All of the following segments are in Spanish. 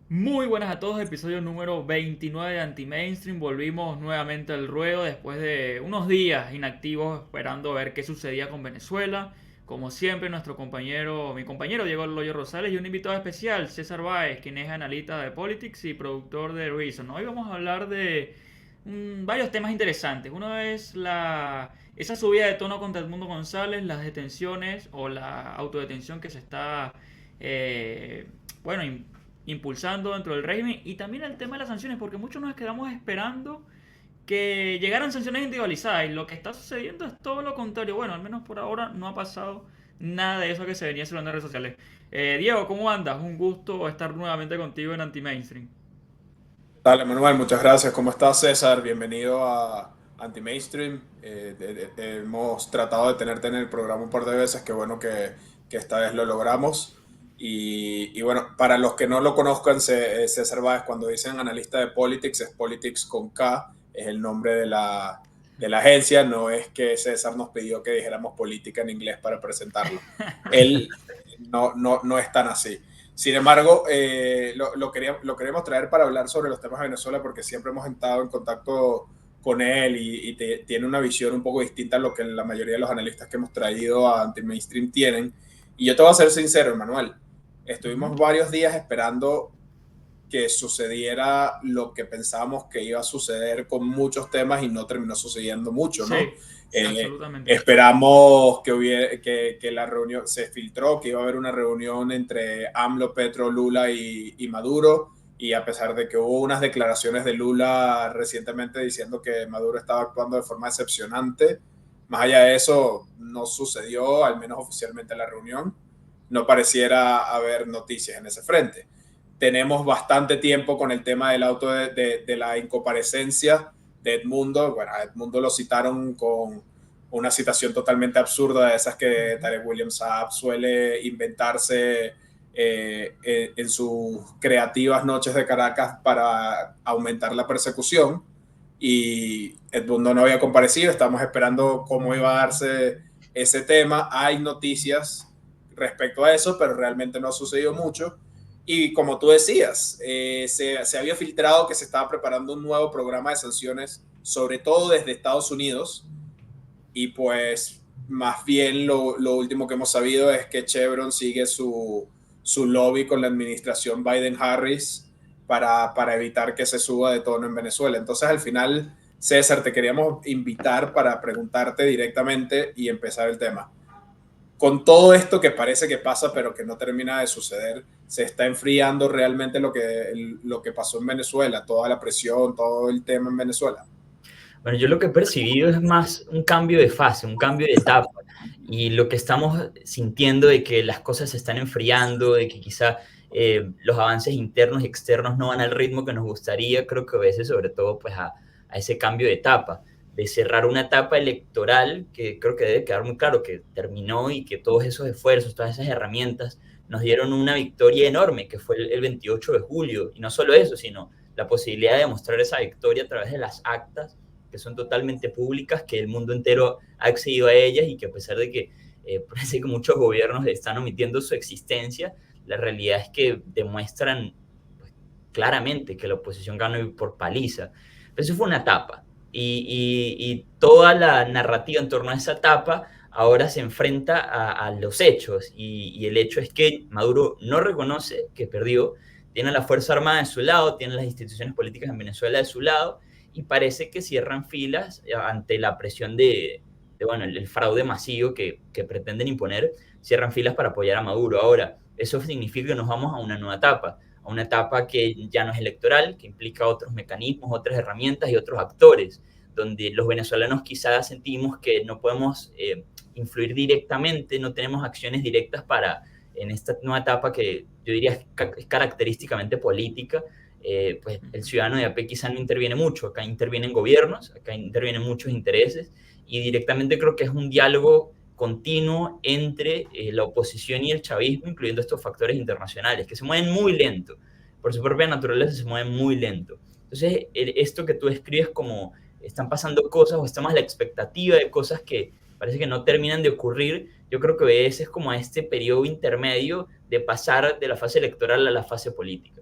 Muy buenas a todos, episodio número 29 de Anti-Mainstream. Volvimos nuevamente al ruedo después de unos días inactivos esperando a ver qué sucedía con Venezuela. Como siempre, mi compañero Diego Loyo Rosales y un invitado especial, César Báez, quien es analista de Politics y productor de Reason. Hoy vamos a hablar de varios temas interesantes. Uno es esa subida de tono contra Edmundo González, las detenciones o la autodetención que se está eh, bueno, impulsando dentro del régimen, y también el tema de las sanciones, porque muchos nos quedamos esperando que llegaran sanciones individualizadas y lo que está sucediendo es todo lo contrario. Bueno, al menos por ahora no ha pasado nada de eso que se venía haciendo en las redes sociales. Diego, ¿cómo andas? Un gusto estar nuevamente contigo en Anti-Mainstream. Dale, Manuel, muchas gracias. ¿Cómo estás, César? Bienvenido a Anti-Mainstream. Hemos tratado de tenerte en el programa un par de veces. Qué bueno que esta vez lo logramos. Y bueno, para los que no lo conozcan, César Báez, cuando dicen analista de Politics, es Politics con K, es el nombre de la agencia. No es que César nos pidió que dijéramos política en inglés para presentarlo. Él no es tan así. Sin embargo, lo queríamos traer para hablar sobre los temas de Venezuela porque siempre hemos estado en contacto con él y tiene una visión un poco distinta a lo que la mayoría de los analistas que hemos traído a Anti-Mainstream tienen. Y yo te voy a ser sincero, Emanuel. Ujú. Estuvimos varios días esperando que sucediera lo que pensábamos que iba a suceder con muchos temas y no terminó sucediendo mucho, ¿no? Sí, Eh, absolutamente. esperamos que la reunión se filtró, que iba a haber una reunión entre AMLO, Petro, Lula y Maduro, y a pesar de que hubo unas declaraciones de Lula recientemente diciendo que Maduro estaba actuando de forma decepcionante, más allá de eso no sucedió, al menos oficialmente la reunión, no pareciera haber noticias en ese frente. Tenemos bastante tiempo con el tema del auto de la incomparecencia de Edmundo. Bueno, a Edmundo lo citaron con una citación totalmente absurda, de esas que Ujú. Tarek William Saab suele inventarse en sus creativas noches de Caracas para aumentar la persecución. Y Edmundo no había comparecido, estamos esperando cómo iba a darse ese tema. Hay noticias respecto a eso, pero realmente no ha sucedido mucho. Y como tú decías, se había filtrado que se estaba preparando un nuevo programa de sanciones, sobre todo desde Estados Unidos, y pues más bien lo último que hemos sabido es que Chevron sigue su lobby con la administración Biden-Harris para evitar que se suba de tono en Venezuela. Entonces al final, César, te queríamos invitar para preguntarte directamente y empezar el tema. Con todo esto que parece que pasa pero que no termina de suceder, se está enfriando realmente lo que pasó en Venezuela, toda la presión, todo el tema en Venezuela. Bueno, yo lo que he percibido es más un cambio de fase, un cambio de etapa. Y lo que estamos sintiendo de que las cosas se están enfriando, de que quizá los avances internos y externos no van al ritmo que nos gustaría, creo que obedece sobre todo pues, a ese cambio de etapa, de cerrar una etapa electoral que creo que debe quedar muy claro que terminó y que todos esos esfuerzos, todas esas herramientas nos dieron una victoria enorme, que fue el 28 de julio. Y no solo eso, sino la posibilidad de demostrar esa victoria a través de las actas que son totalmente públicas, que el mundo entero ha accedido a ellas y que a pesar de que parece que muchos gobiernos están omitiendo su existencia, la realidad es que demuestran pues, claramente que la oposición ganó por paliza. Pero eso fue una etapa y toda la narrativa en torno a esa etapa ahora se enfrenta a los hechos y el hecho es que Maduro no reconoce que perdió, tiene a la Fuerza Armada de su lado, tiene las instituciones políticas en Venezuela de su lado y parece que cierran filas ante la presión bueno, el fraude masivo que pretenden imponer, cierran filas para apoyar a Maduro. Ahora, eso significa que nos vamos a una etapa que ya no es electoral, que implica otros mecanismos, otras herramientas y otros actores, donde los venezolanos quizás sentimos que no podemos influir directamente, no tenemos acciones directas para, en esta nueva etapa que yo diría es característicamente política, pues el Ujú. ciudadano de a pie quizá no interviene mucho, acá intervienen gobiernos, acá intervienen muchos intereses y directamente creo que es un diálogo continuo entre la oposición y el chavismo, incluyendo estos factores internacionales, que se mueven muy lento, por su propia naturaleza se mueven muy lento. Entonces, esto que tú escribes como están pasando cosas o estamos a la expectativa de cosas que parece que no terminan de ocurrir, yo creo que obedece es como a este periodo intermedio de pasar de la fase electoral a la fase política.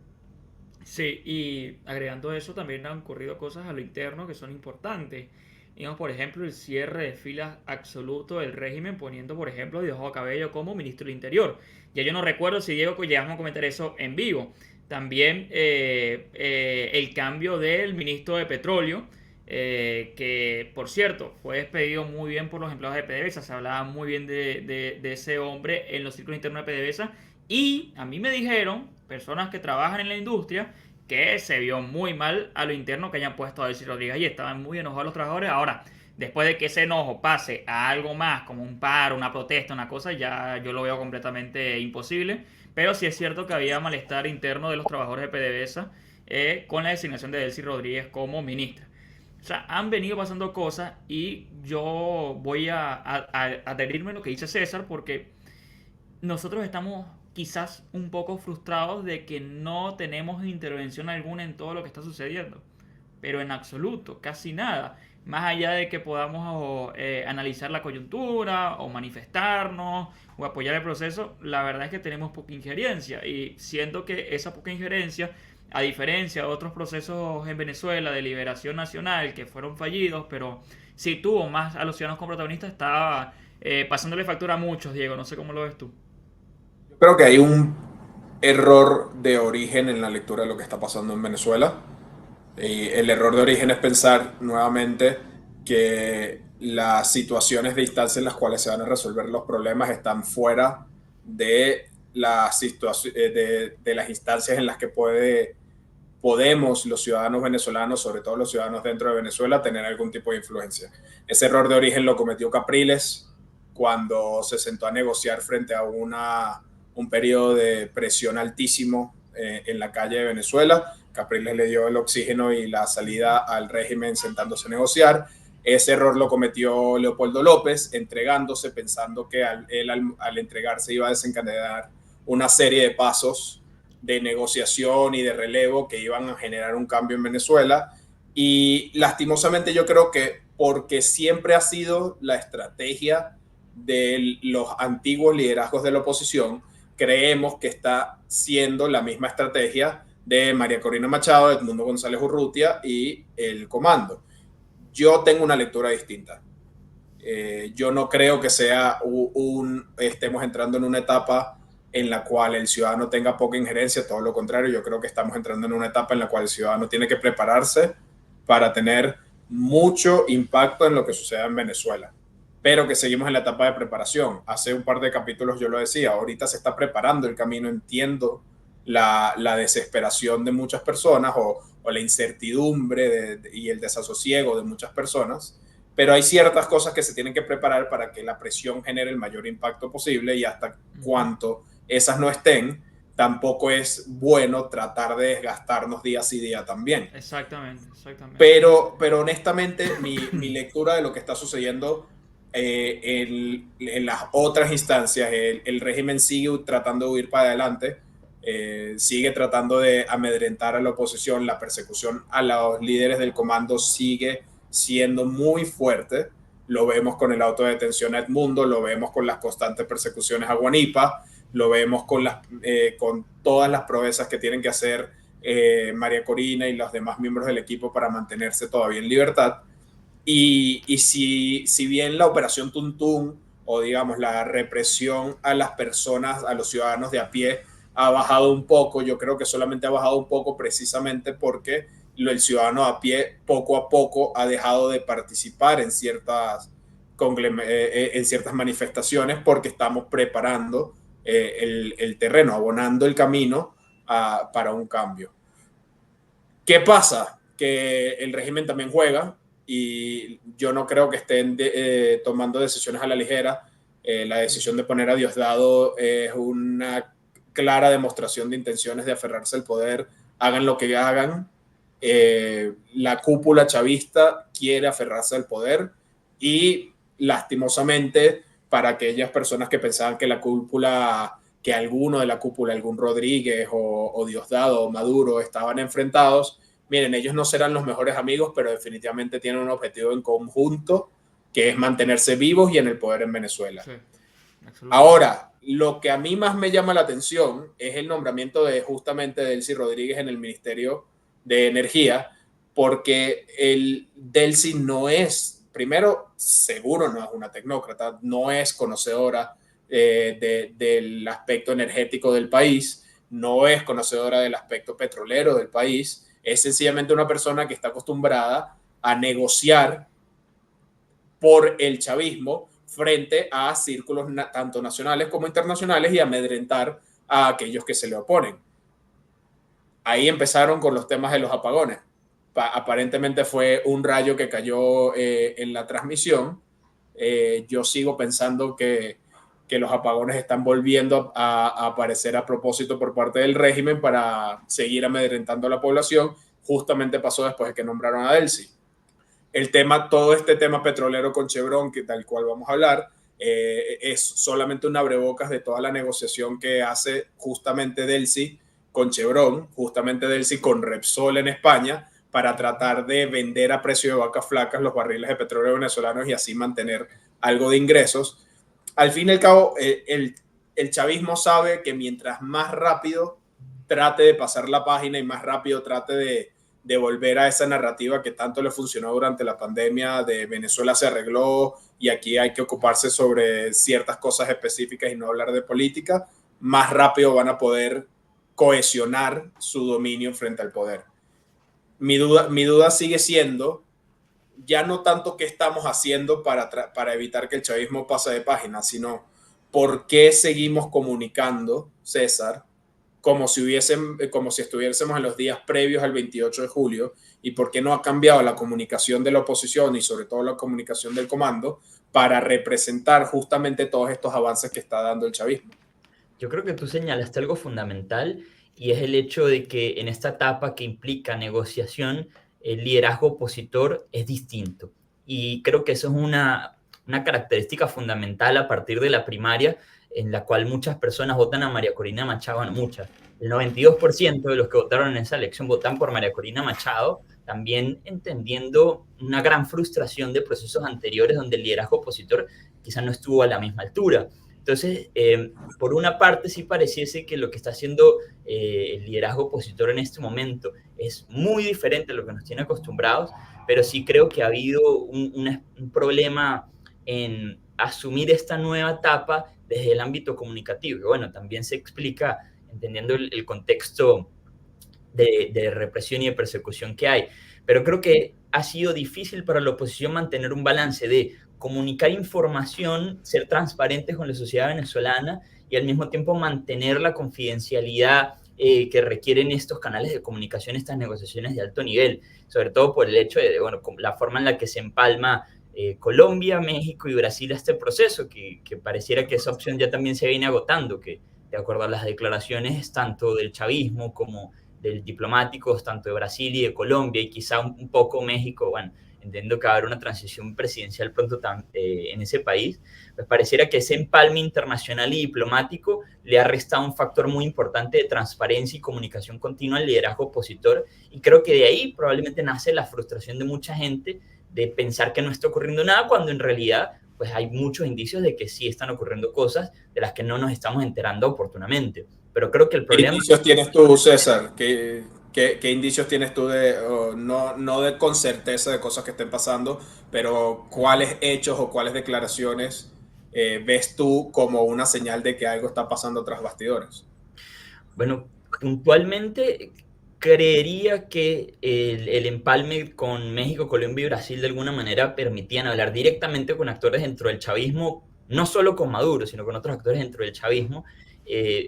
Sí, y agregando eso también han ocurrido cosas a lo interno que son importantes. Digamos, por ejemplo, el cierre de filas absoluto del régimen, poniendo, por ejemplo, a Diosdado Cabello como ministro del Interior. Ya yo no recuerdo si Diego que llegamos a comentar eso en vivo. También el cambio del ministro de Petróleo, que por cierto fue despedido muy bien por los empleados de PDVSA. Se hablaba muy bien de ese hombre en los círculos internos de PDVSA. Y a mí me dijeron, personas que trabajan en la industria, que se vio muy mal a lo interno que hayan puesto a Delcy Rodríguez y estaban muy enojados los trabajadores. Ahora, después de que ese enojo pase a algo más, como un paro, una protesta, una cosa, ya yo lo veo completamente imposible. Pero sí es cierto que había malestar interno de los trabajadores de PDVSA con la designación de Delcy Rodríguez como ministra. O sea, han venido pasando cosas y yo voy a adherirme a lo que dice César porque nosotros estamos quizás un poco frustrados de que no tenemos intervención alguna en todo lo que está sucediendo, pero en absoluto, casi nada. Más allá de que podamos analizar la coyuntura o manifestarnos o apoyar el proceso, la verdad es que tenemos poca injerencia y siento que esa poca injerencia, a diferencia de otros procesos en Venezuela de liberación nacional que fueron fallidos, pero sí tuvo más a los ciudadanos como protagonistas, está pasándole factura a muchos, Diego, no sé cómo lo ves tú. Yo creo que hay un error de origen en la lectura de lo que está pasando en Venezuela. Y el error de origen es pensar nuevamente que las situaciones de instancia en las cuales se van a resolver los problemas están fuera de de las instancias en las que podemos los ciudadanos venezolanos, sobre todo los ciudadanos dentro de Venezuela, tener algún tipo de influencia. Ese error de origen lo cometió Capriles cuando se sentó a negociar frente a un periodo de presión altísimo en la calle de Venezuela. Capriles le dio el oxígeno y la salida al régimen sentándose a negociar. Ese error lo cometió Leopoldo López, entregándose, pensando que él al entregarse iba a desencadenar una serie de pasos de negociación y de relevo que iban a generar un cambio en Venezuela. Y lastimosamente yo creo que porque siempre ha sido la estrategia de los antiguos liderazgos de la oposición, creemos que está siendo la misma estrategia de María Corina Machado, Edmundo González Urrutia y el Comando. Yo tengo una lectura distinta. Yo no creo que sea estemos entrando en una etapa en la cual el ciudadano tenga poca injerencia, todo lo contrario, yo creo que estamos entrando en una etapa en la cual el ciudadano tiene que prepararse para tener mucho impacto en lo que suceda en Venezuela, pero que seguimos en la etapa de preparación. Hace un par de capítulos yo lo decía, ahorita se está preparando el camino, entiendo la desesperación de muchas personas o la incertidumbre y el desasosiego de muchas personas, pero hay ciertas cosas que se tienen que preparar para que la presión genere el mayor impacto posible y hasta cuanto esas no estén, tampoco es bueno tratar de desgastarnos día sí día también. Exactamente, exactamente. Pero honestamente, mi lectura de lo que está sucediendo en las otras instancias, el régimen sigue tratando de huir para adelante, sigue tratando de amedrentar a la oposición, la persecución a los líderes del comando sigue siendo muy fuerte. Lo vemos con el auto de detención a Edmundo, lo vemos con las constantes persecuciones a Guanipa, lo vemos con todas las proezas que tienen que hacer María Corina y los demás miembros del equipo para mantenerse todavía en libertad. Y si bien la operación Tuntún o digamos la represión a las personas, a los ciudadanos de a pie ha bajado un poco, yo creo que solamente ha bajado un poco precisamente porque el ciudadano a pie poco a poco ha dejado de participar en ciertas manifestaciones porque estamos preparando el terreno, abonando el camino para un cambio. ¿Qué pasa? Que el régimen también juega y yo no creo que estén tomando decisiones a la ligera. La decisión de poner a Diosdado es una clara demostración de intenciones de aferrarse al poder, hagan lo que hagan. La cúpula chavista quiere aferrarse al poder y lastimosamente para aquellas personas que pensaban que la cúpula, que alguno de la cúpula, algún Rodríguez o Diosdado o Maduro estaban enfrentados, miren, ellos no serán los mejores amigos, pero definitivamente tienen un objetivo en conjunto que es mantenerse vivos y en el poder en Venezuela. Sí, ahora, lo que a mí más me llama la atención es el nombramiento de justamente Delcy Rodríguez en el Ministerio de Energía, porque el Delcy no es, primero, seguro no es una tecnócrata, no es conocedora del aspecto energético del país, no es conocedora del aspecto petrolero del país, es sencillamente una persona que está acostumbrada a negociar por el chavismo frente a círculos tanto nacionales como internacionales y amedrentar a aquellos que se le oponen. Ahí empezaron con los temas de los apagones. Aparentemente fue un rayo que cayó en la transmisión. Yo sigo pensando que los apagones están volviendo a aparecer a propósito por parte del régimen para seguir amedrentando a la población. Justamente pasó después de que nombraron a Delcy. El tema, todo este tema petrolero con Chevron, que tal cual vamos a hablar, es solamente un abrebocas de toda la negociación que hace justamente Delcy con Chevron, justamente Delcy con Repsol en España, para tratar de vender a precio de vacas flacas los barriles de petróleo venezolanos y así mantener algo de ingresos. Al fin y al cabo, el chavismo sabe que mientras más rápido trate de pasar la página y más rápido trate de volver a esa narrativa que tanto le funcionó durante la pandemia de Venezuela se arregló y aquí hay que ocuparse sobre ciertas cosas específicas y no hablar de política, más rápido van a poder cohesionar su dominio frente al poder. Mi duda sigue siendo ya no tanto qué estamos haciendo para evitar que el chavismo pase de página, sino por qué seguimos comunicando, César, como si estuviésemos en los días previos al 28 de julio y por qué no ha cambiado la comunicación de la oposición y sobre todo la comunicación del comando para representar justamente todos estos avances que está dando el chavismo. Yo creo que tú señalaste algo fundamental y es el hecho de que en esta etapa que implica negociación, el liderazgo opositor es distinto. Y creo que eso es una característica fundamental a partir de la primaria, en la cual muchas personas votan a María Corina Machado, bueno, muchas. El 92% de los que votaron en esa elección votan por María Corina Machado, también entendiendo una gran frustración de procesos anteriores donde el liderazgo opositor quizás no estuvo a la misma altura. Entonces, por una parte sí pareciese que lo que está haciendo el liderazgo opositor en este momento es muy diferente a lo que nos tiene acostumbrados, pero sí creo que ha habido un problema en asumir esta nueva etapa desde el ámbito comunicativo. Y bueno, también se explica entendiendo el contexto de represión y de persecución que hay. Pero creo que ha sido difícil para la oposición mantener un balance de comunicar información, ser transparentes con la sociedad venezolana y al mismo tiempo mantener la confidencialidad que requieren estos canales de comunicación, estas negociaciones de alto nivel, sobre todo por el hecho de, bueno, la forma en la que se empalma Colombia, México y Brasil a este proceso, que pareciera que esa opción ya también se viene agotando, que de acuerdo a las declaraciones tanto del chavismo como del diplomáticos, tanto de Brasil y de Colombia, y quizá un poco México, bueno, entiendo que va a haber una transición presidencial pronto en ese país, pues pareciera que ese empalme internacional y diplomático le ha restado un factor muy importante de transparencia y comunicación continua al liderazgo opositor, y creo que de ahí probablemente nace la frustración de mucha gente de pensar que no está ocurriendo nada, cuando en realidad pues hay muchos indicios de que sí están ocurriendo cosas de las que no nos estamos enterando oportunamente. Pero creo que el problema... ¿Qué indicios tienes tú, César? ¿Qué indicios tienes tú no de con certeza de cosas que estén pasando, pero cuáles hechos o cuáles declaraciones ves tú como una señal de que algo está pasando tras bastidores? Bueno, puntualmente creería que el empalme con México, Colombia y Brasil de alguna manera permitían hablar directamente con actores dentro del chavismo, no solo con Maduro, sino con otros actores dentro del chavismo,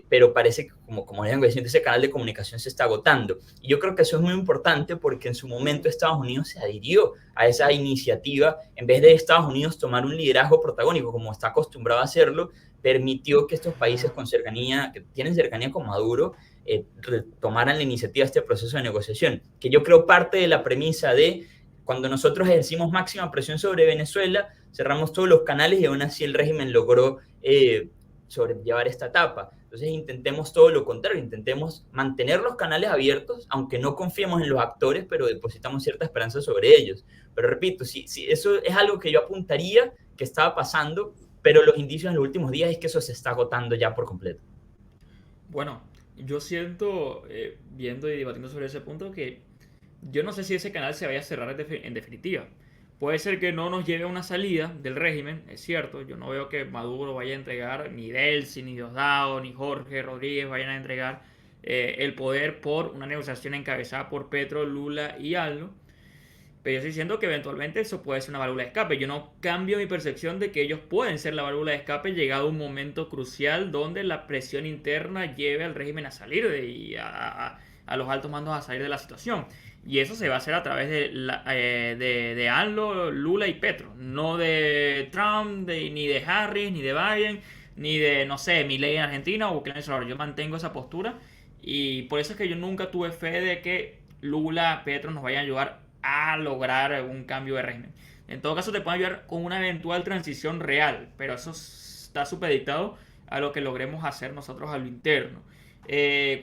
pero parece que, como vengo diciendo, ese canal de comunicación se está agotando. Y yo creo que eso es muy importante porque en su momento Estados Unidos se adhirió a esa iniciativa, en vez de Estados Unidos tomar un liderazgo protagónico, como está acostumbrado a hacerlo, permitió que estos países con cercanía, que tienen cercanía con Maduro, tomaran la iniciativa de este proceso de negociación, que yo creo parte de la premisa de cuando nosotros ejercimos máxima presión sobre Venezuela, cerramos todos los canales y aún así el régimen logró sobrellevar esta etapa. Entonces intentemos todo lo contrario, intentemos mantener los canales abiertos, aunque no confiemos en los actores, pero depositamos cierta esperanza sobre ellos. Pero repito, si eso es algo que yo apuntaría que estaba pasando, pero los indicios en los últimos días es que eso se está agotando ya por completo. Bueno, yo siento, viendo y debatiendo sobre ese punto, que yo no sé si ese canal se vaya a cerrar en definitiva. Puede ser que no nos lleve a una salida del régimen, es cierto. Yo no veo que Maduro vaya a entregar, ni Delcy, ni Diosdado, ni Jorge Rodríguez vayan a entregar el poder por una negociación encabezada por Petro, Lula y Aldo. Pero yo estoy diciendo que eventualmente eso puede ser una válvula de escape. Yo no cambio mi percepción de que ellos pueden ser la válvula de escape llegado un momento crucial donde la presión interna lleve al régimen a salir y a los altos mandos a salir de la situación. Y eso se va a hacer a través de AMLO, Lula y Petro. No de Trump, ni de Harris, ni de Biden, ni de, no sé, Milei en Argentina o Bukele en El Salvador. Yo mantengo esa postura y por eso es que yo nunca tuve fe de que Lula, Petro nos vayan a ayudar a lograr un cambio de régimen. En todo caso te pueden ayudar con una eventual transición real, pero eso está supeditado a lo que logremos hacer nosotros a lo interno.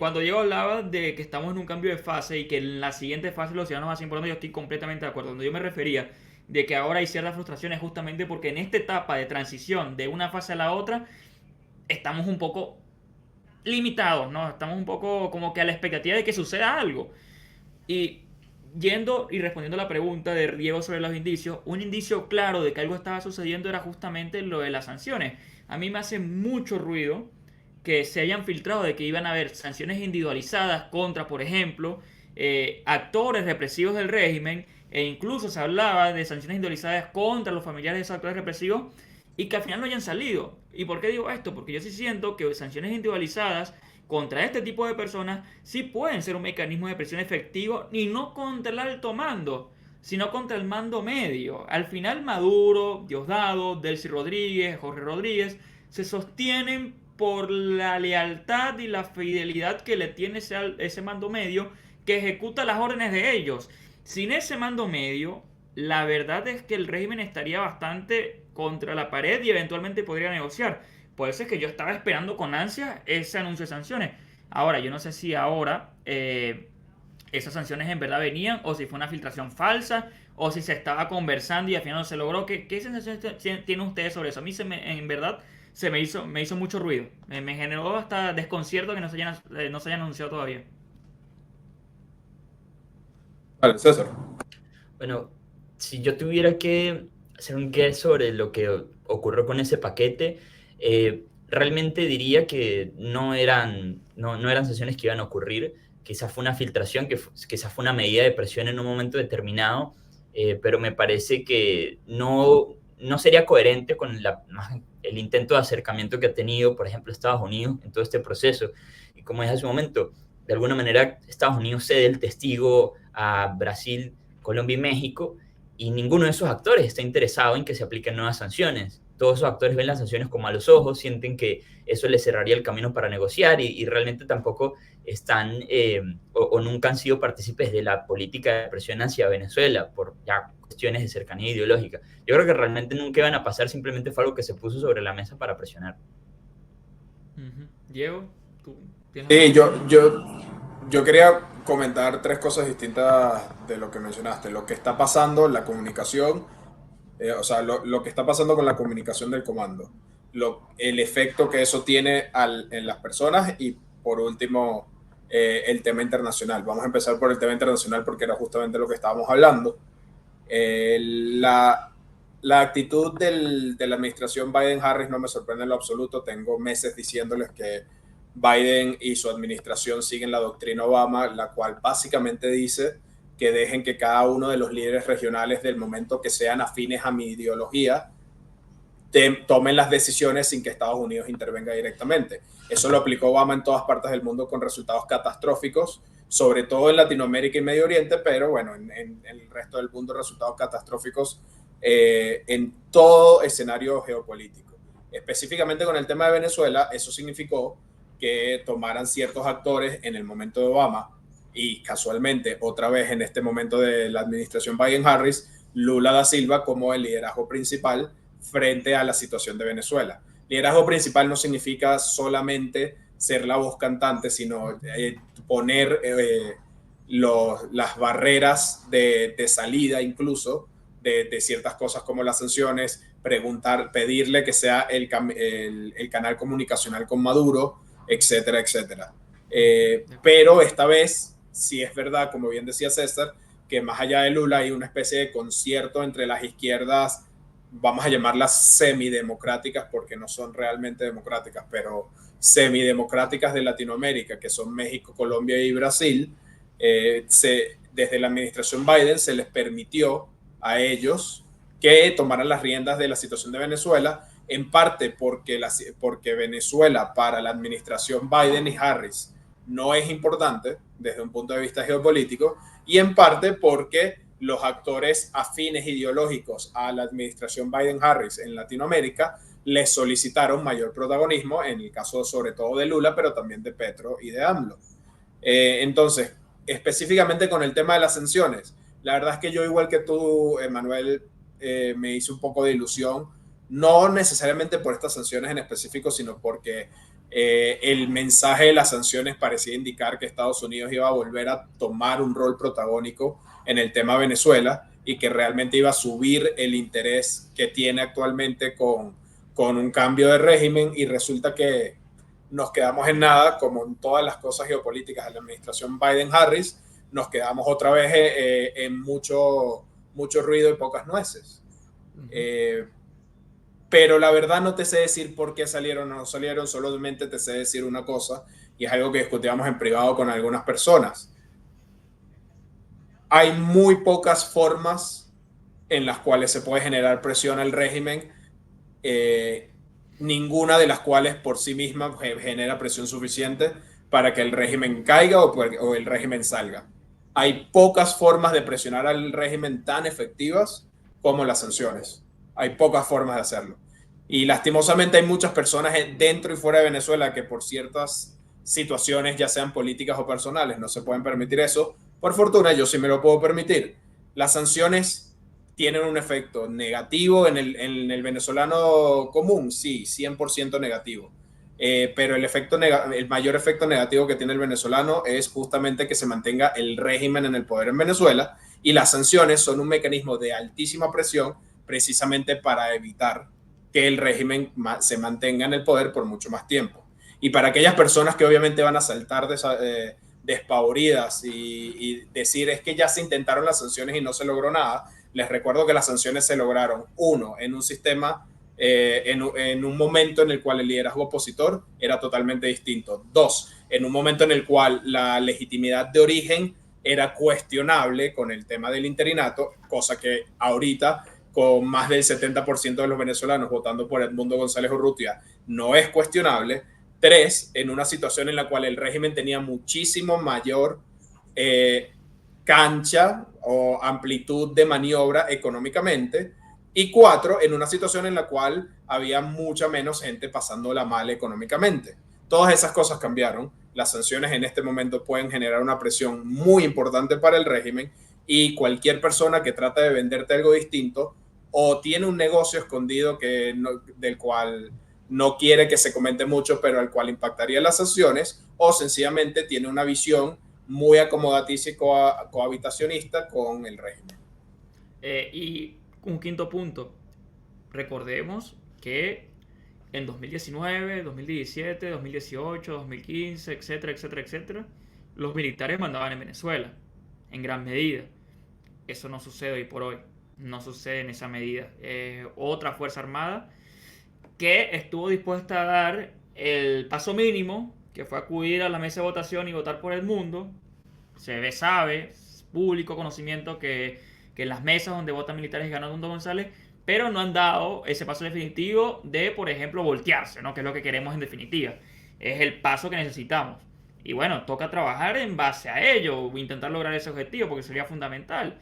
Cuando Diego hablaba de que estamos en un cambio de fase y que en la siguiente fase los ciudadanos más importantes, yo estoy completamente de acuerdo. Cuando yo me refería de que ahora hay cierta frustración es justamente porque en esta etapa de transición de una fase a la otra estamos un poco limitados, ¿no? Estamos un poco como que a la expectativa de que suceda algo. Y yendo y respondiendo a la pregunta de Diego sobre los indicios, un indicio claro de que algo estaba sucediendo era justamente lo de las sanciones. A mí me hace mucho ruido que se hayan filtrado de que iban a haber sanciones individualizadas contra, por ejemplo, actores represivos del régimen, e incluso se hablaba de sanciones individualizadas contra los familiares de esos actores represivos y que al final no hayan salido. ¿Y por qué digo esto? Porque yo sí siento que sanciones individualizadas contra este tipo de personas sí pueden ser un mecanismo de presión efectivo y no contra el alto mando, sino contra el mando medio. Al final Maduro, Diosdado, Delcy Rodríguez, Jorge Rodríguez se sostienen por la lealtad y la fidelidad que le tiene ese mando medio que ejecuta las órdenes de ellos. Sin ese mando medio, la verdad es que el régimen estaría bastante contra la pared y eventualmente podría negociar. Por eso es que yo estaba esperando con ansia ese anuncio de sanciones. Ahora, yo no sé si ahora esas sanciones en verdad venían o si fue una filtración falsa o si se estaba conversando y al final no se logró. ¿Qué sensaciones tienen ustedes sobre eso? A mí en verdad me hizo mucho ruido. Me generó hasta desconcierto que no se hayan anunciado todavía. Vale, César. Bueno, si yo tuviera que hacer un guess sobre lo que ocurrió con ese paquete, realmente diría que no eran sanciones que iban a ocurrir. Quizás fue una filtración, quizás fue una medida de presión en un momento determinado, pero me parece que no sería coherente con el intento de acercamiento que ha tenido, por ejemplo, Estados Unidos en todo este proceso. Y como dije hace un momento, de alguna manera Estados Unidos cede el testigo a Brasil, Colombia y México, y ninguno de esos actores está interesado en que se apliquen nuevas sanciones. Todos esos actores ven las sanciones como a los ojos, sienten que eso les cerraría el camino para negociar y realmente tampoco están o nunca han sido partícipes de la política de presión hacia Venezuela por ya cuestiones de cercanía ideológica. Yo creo que realmente nunca iban a pasar, simplemente fue algo que se puso sobre la mesa para presionar. Diego, ¿tú tienes Sí, yo quería comentar tres cosas distintas de lo que mencionaste. Lo que está pasando, la comunicación, o sea, lo que está pasando con la comunicación del comando, el efecto que eso tiene en las personas y por último el tema internacional. Vamos a empezar por el tema internacional porque era justamente lo que estábamos hablando. La actitud de la administración Biden-Harris no me sorprende en lo absoluto. Tengo meses diciéndoles que Biden y su administración siguen la doctrina Obama, la cual básicamente dice que dejen que cada uno de los líderes regionales del momento que sean afines a mi ideología tomen las decisiones sin que Estados Unidos intervenga directamente. Eso lo aplicó Obama en todas partes del mundo con resultados catastróficos, sobre todo en Latinoamérica y Medio Oriente, pero bueno, en el resto del mundo resultados catastróficos en todo escenario geopolítico. Específicamente con el tema de Venezuela, eso significó que tomaran ciertos actores en el momento de Obama y casualmente otra vez en este momento de la administración Biden-Harris, Lula da Silva como el liderazgo principal frente a la situación de Venezuela. Liderazgo principal no significa solamente ser la voz cantante, sino poner las barreras de salida incluso de ciertas cosas como las sanciones, pedirle que sea el canal comunicacional con Maduro, etcétera, etcétera. Pero esta vez, sí es verdad, como bien decía César, que más allá de Lula hay una especie de concierto entre las izquierdas, vamos a llamarlas semidemocráticas, porque no son realmente democráticas, pero semidemocráticas de Latinoamérica, que son México, Colombia y Brasil. Desde la administración Biden se les permitió a ellos que tomaran las riendas de la situación de Venezuela, en parte porque Venezuela para la administración Biden y Harris no es importante desde un punto de vista geopolítico, y en parte porque los actores afines ideológicos a la administración Biden-Harris en Latinoamérica les solicitaron mayor protagonismo, en el caso sobre todo de Lula, pero también de Petro y de AMLO. Entonces, específicamente con el tema de las sanciones, la verdad es que yo, igual que tú, Manuel, me hice un poco de ilusión, no necesariamente por estas sanciones en específico, sino porque el mensaje de las sanciones parecía indicar que Estados Unidos iba a volver a tomar un rol protagónico en el tema Venezuela y que realmente iba a subir el interés que tiene actualmente con un cambio de régimen, y resulta que nos quedamos en nada, como en todas las cosas geopolíticas de la administración Biden-Harris, nos quedamos otra vez en mucho ruido y pocas nueces. Pero la verdad no te sé decir por qué salieron o no salieron, solamente te sé decir una cosa, y es algo que discutíamos en privado con algunas personas. Hay muy pocas formas en las cuales se puede generar presión al régimen, ninguna de las cuales por sí misma genera presión suficiente para que el régimen caiga o el régimen salga. Hay pocas formas de presionar al régimen tan efectivas como las sanciones. Hay pocas formas de hacerlo. Y lastimosamente hay muchas personas dentro y fuera de Venezuela que por ciertas situaciones, ya sean políticas o personales, no se pueden permitir eso. Por fortuna, yo sí me lo puedo permitir. Las sanciones tienen un efecto negativo en el venezolano común, sí, 100% negativo. Pero el mayor efecto negativo que tiene el venezolano es justamente que se mantenga el régimen en el poder en Venezuela, y las sanciones son un mecanismo de altísima presión precisamente para evitar que el régimen se mantenga en el poder por mucho más tiempo. Y para aquellas personas que obviamente van a saltar despavoridas y decir es que ya se intentaron las sanciones y no se logró nada, les recuerdo que las sanciones se lograron, uno, en un sistema, en un momento en el cual el liderazgo opositor era totalmente distinto. Dos, en un momento en el cual la legitimidad de origen era cuestionable con el tema del interinato, cosa que ahorita, con más del 70% de los venezolanos votando por Edmundo González Urrutia, no es cuestionable. Tres, en una situación en la cual el régimen tenía muchísimo mayor cancha o amplitud de maniobra económicamente. Y cuatro, en una situación en la cual había mucha menos gente pasándola mal económicamente. Todas esas cosas cambiaron. Las sanciones en este momento pueden generar una presión muy importante para el régimen, y cualquier persona que trata de venderte algo distinto o tiene un negocio escondido del cual no quiere que se comente mucho, pero al cual impactaría las sanciones, o sencillamente tiene una visión muy acomodaticia y cohabitacionista con el régimen. Y un quinto punto, recordemos que en 2019, 2017, 2018, 2015, etcétera, etcétera, etcétera, los militares mandaban en Venezuela, en gran medida. Eso no sucede hoy por hoy, no sucede en esa medida. Otra Fuerza Armada que estuvo dispuesta a dar el paso mínimo, que fue acudir a la mesa de votación y votar por Edmundo. Sabe, es público conocimiento que en las mesas donde votan militares ganó Edmundo González, pero no han dado ese paso definitivo de, por ejemplo, voltearse, ¿no? Que es lo que queremos en definitiva. Es el paso que necesitamos. Y bueno, toca trabajar en base a ello, intentar lograr ese objetivo, porque sería fundamental.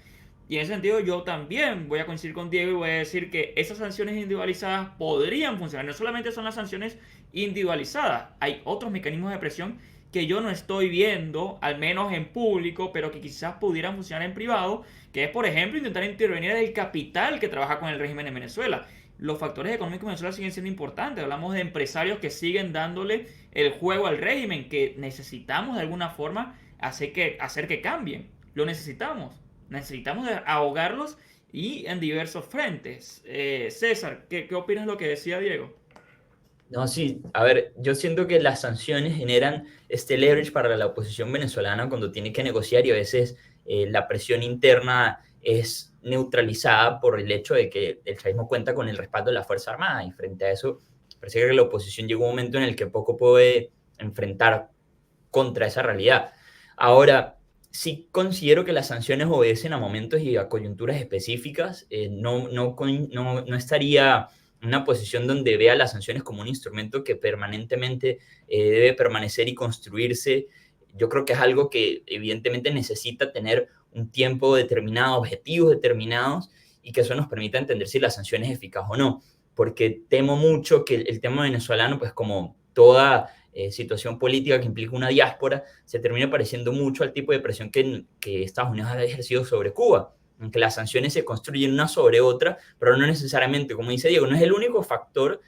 Y en ese sentido yo también voy a coincidir con Diego y voy a decir que esas sanciones individualizadas podrían funcionar. No solamente son las sanciones individualizadas, hay otros mecanismos de presión que yo no estoy viendo, al menos en público, pero que quizás pudieran funcionar en privado, que es, por ejemplo, intentar intervenir el capital que trabaja con el régimen en Venezuela. Los factores económicos en Venezuela siguen siendo importantes. Hablamos de empresarios que siguen dándole el juego al régimen, que necesitamos de alguna forma hacer que cambien. Lo necesitamos. Necesitamos ahogarlos y en diversos frentes. César, ¿qué opinas de lo que decía Diego? No, sí, a ver, yo siento que las sanciones generan este leverage para la oposición venezolana cuando tiene que negociar y a veces la presión interna es neutralizada por el hecho de que el chavismo cuenta con el respaldo de la Fuerza Armada y frente a eso parece que la oposición llegó un momento en el que poco puede enfrentar contra esa realidad. Ahora, sí considero que las sanciones obedecen a momentos y a coyunturas específicas. No estaría en una posición donde vea las sanciones como un instrumento que permanentemente debe permanecer y construirse. Yo creo que es algo que evidentemente necesita tener un tiempo determinado, objetivos determinados, y que eso nos permita entender si la sanción es eficaz o no. Porque temo mucho que el tema venezolano, pues como toda situación política que implica una diáspora, se termina pareciendo mucho al tipo de presión que Estados Unidos ha ejercido sobre Cuba, en que las sanciones se construyen una sobre otra, pero no necesariamente, como dice Diego, no es el único factor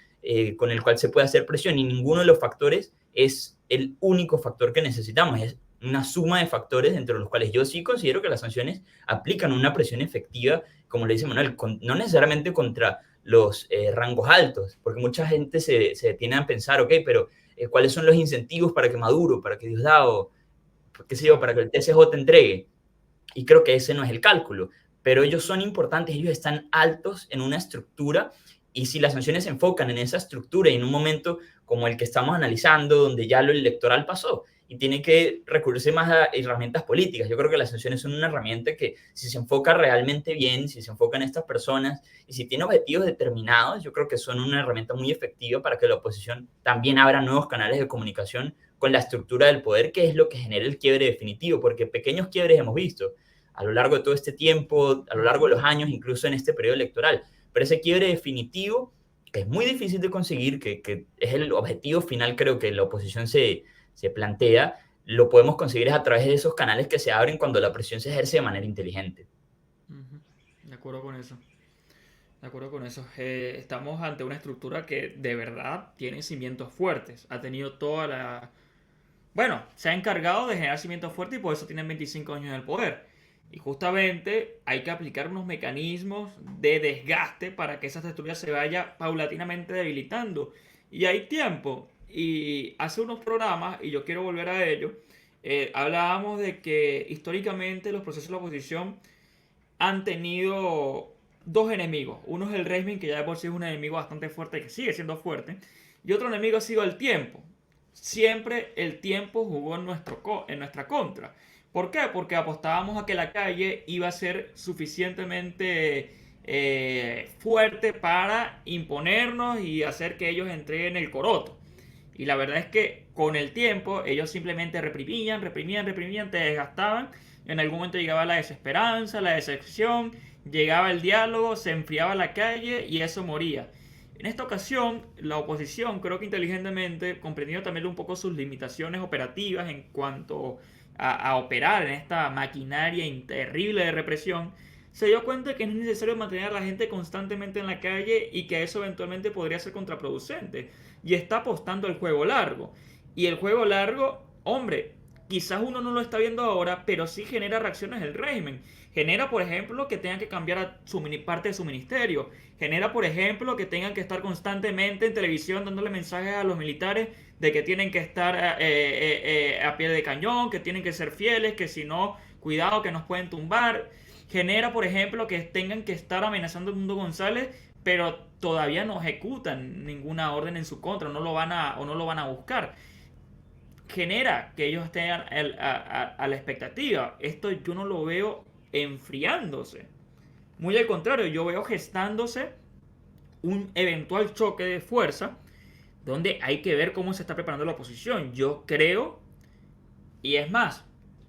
con el cual se puede hacer presión y ninguno de los factores es el único factor que necesitamos, es una suma de factores entre los cuales yo sí considero que las sanciones aplican una presión efectiva, como le dice Manuel, no necesariamente contra los rangos altos, porque mucha gente se detiene a pensar, ok, pero cuáles son los incentivos para que Maduro, para que Diosdado, qué sé yo, para que el TSJ entregue. Y creo que ese no es el cálculo, pero ellos son importantes, ellos están altos en una estructura y si las sanciones se enfocan en esa estructura y en un momento como el que estamos analizando, donde ya lo electoral pasó y tiene que recurrirse más a herramientas políticas, yo creo que las sanciones son una herramienta que si se enfoca realmente bien, si se enfoca en estas personas y si tiene objetivos determinados, yo creo que son una herramienta muy efectiva para que la oposición también abra nuevos canales de comunicación con la estructura del poder, que es lo que genera el quiebre definitivo, porque pequeños quiebres hemos visto a lo largo de todo este tiempo, a lo largo de los años, incluso en este periodo electoral. Pero ese quiebre definitivo, que es muy difícil de conseguir, que es el objetivo final, creo que la oposición se plantea, lo podemos conseguir a través de esos canales que se abren cuando la presión se ejerce de manera inteligente. De acuerdo con eso. De acuerdo con eso. Estamos ante una estructura que de verdad tiene cimientos fuertes. Ha tenido toda la... Bueno, se ha encargado de generar cimientos fuertes y por eso tienen 25 años en el poder. Y justamente hay que aplicar unos mecanismos de desgaste para que esa estructura se vaya paulatinamente debilitando. Y hay tiempo. Y hace unos programas, y yo quiero volver a ello, hablábamos de que históricamente los procesos de la oposición han tenido dos enemigos. Uno es el régimen, que ya de por sí es un enemigo bastante fuerte, que sigue siendo fuerte. Y otro enemigo ha sido el tiempo. Siempre el tiempo jugó en nuestra contra. ¿Por qué? Porque apostábamos a que la calle iba a ser suficientemente fuerte para imponernos y hacer que ellos entreguen el coroto. Y la verdad es que con el tiempo ellos simplemente reprimían, te desgastaban. En algún momento llegaba la desesperanza, la decepción, llegaba el diálogo, se enfriaba la calle y eso moría. En esta ocasión, la oposición, creo que inteligentemente, comprendiendo también un poco sus limitaciones operativas en cuanto a operar en esta maquinaria terrible de represión, se dio cuenta de que no es necesario mantener a la gente constantemente en la calle y que eso eventualmente podría ser contraproducente. Y está apostando al juego largo. Y el juego largo, hombre, quizás uno no lo está viendo ahora, pero sí genera reacciones del régimen. Genera, por ejemplo, que tengan que cambiar parte de su ministerio. Genera, por ejemplo, que tengan que estar constantemente en televisión dándole mensajes a los militares de que tienen que estar a pie de cañón, que tienen que ser fieles, que si no, cuidado, que nos pueden tumbar. Genera, por ejemplo, que tengan que estar amenazando a Mundo González, pero todavía no ejecutan ninguna orden en su contra, no lo van a buscar. Genera que ellos estén a la expectativa. Esto yo no lo veo enfriándose. Muy al contrario, yo veo gestándose un eventual choque de fuerza donde hay que ver cómo se está preparando la oposición. Yo creo, y es más,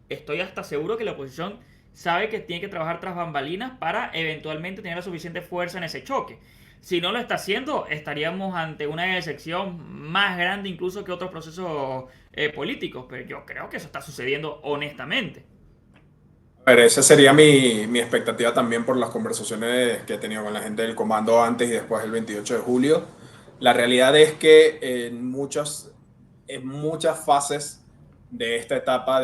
estoy hasta seguro que la oposición sabe que tiene que trabajar tras bambalinas para eventualmente tener la suficiente fuerza en ese choque. Si no lo está haciendo, estaríamos ante una decepción más grande incluso que otros procesos políticos. Pero yo creo que eso está sucediendo honestamente. A ver, esa sería mi expectativa también por las conversaciones que he tenido con la gente del comando antes y después del 28 de julio. La realidad es que en muchas fases de esta etapa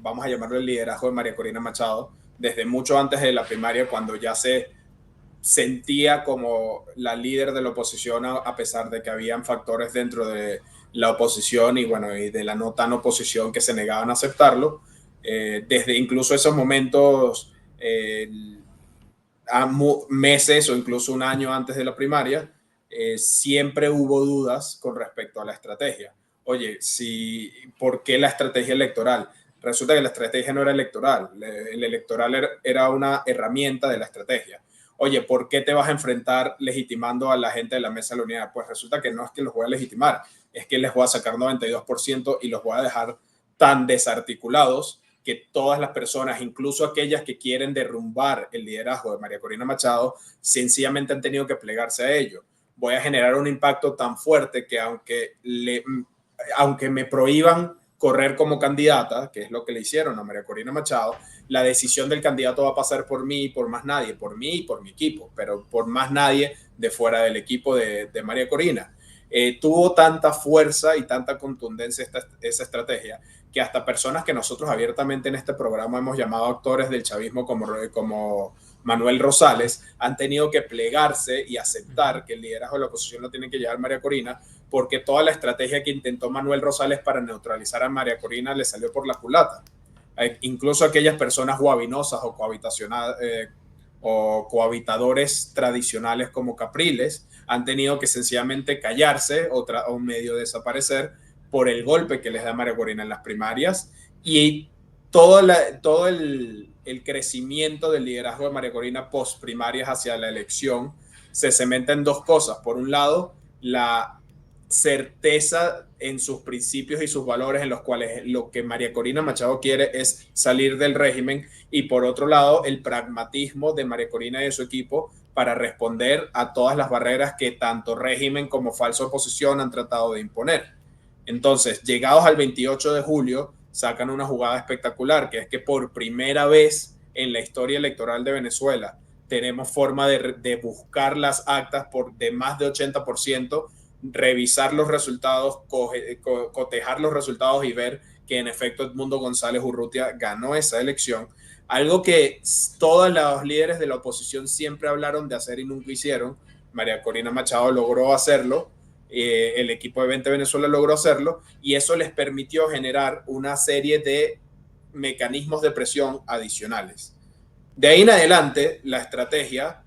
vamos a llamarlo el liderazgo de María Corina Machado, desde mucho antes de la primaria, cuando ya se sentía como la líder de la oposición, a pesar de que habían factores dentro de la oposición y bueno, y de la no tan oposición que se negaban a aceptarlo. Desde incluso esos momentos, a meses o incluso un año antes de la primaria, siempre hubo dudas con respecto a la estrategia. Oye, ¿por qué la estrategia electoral? Resulta que la estrategia no era electoral, el electoral era una herramienta de la estrategia. Oye, ¿por qué te vas a enfrentar legitimando a la gente de la Mesa de la Unidad? Pues resulta que no es que los voy a legitimar, es que les voy a sacar 92% y los voy a dejar tan desarticulados que todas las personas, incluso aquellas que quieren derrumbar el liderazgo de María Corina Machado, sencillamente han tenido que plegarse a ello. Voy a generar un impacto tan fuerte que aunque me prohíban correr como candidata, que es lo que le hicieron a María Corina Machado, la decisión del candidato va a pasar por mí y por más nadie, por mí y por mi equipo, pero por más nadie de fuera del equipo de María Corina. Tuvo tanta fuerza y tanta contundencia esa estrategia que hasta personas que nosotros abiertamente en este programa hemos llamado actores del chavismo como Manuel Rosales han tenido que plegarse y aceptar que el liderazgo de la oposición lo tiene que llevar María Corina, porque toda la estrategia que intentó Manuel Rosales para neutralizar a María Corina le salió por la culata. Incluso aquellas personas guabinosas o cohabitadores tradicionales como Capriles han tenido que sencillamente callarse o medio desaparecer por el golpe que les da María Corina en las primarias y todo el crecimiento del liderazgo de María Corina post primarias hacia la elección se cementa en dos cosas. Por un lado, la certeza en sus principios y sus valores, en los cuales lo que María Corina Machado quiere es salir del régimen, y por otro lado el pragmatismo de María Corina y de su equipo para responder a todas las barreras que tanto régimen como falsa oposición han tratado de imponer. Entonces, llegados al 28 de julio, sacan una jugada espectacular, que es que por primera vez en la historia electoral de Venezuela tenemos forma de buscar las actas de más de 80%, revisar los resultados, cotejar los resultados y ver que en efecto Edmundo González Urrutia ganó esa elección. Algo que todos los líderes de la oposición siempre hablaron de hacer y nunca hicieron. María Corina Machado logró hacerlo, el equipo de 20 Venezuela logró hacerlo, y eso les permitió generar una serie de mecanismos de presión adicionales. De ahí en adelante, la estrategia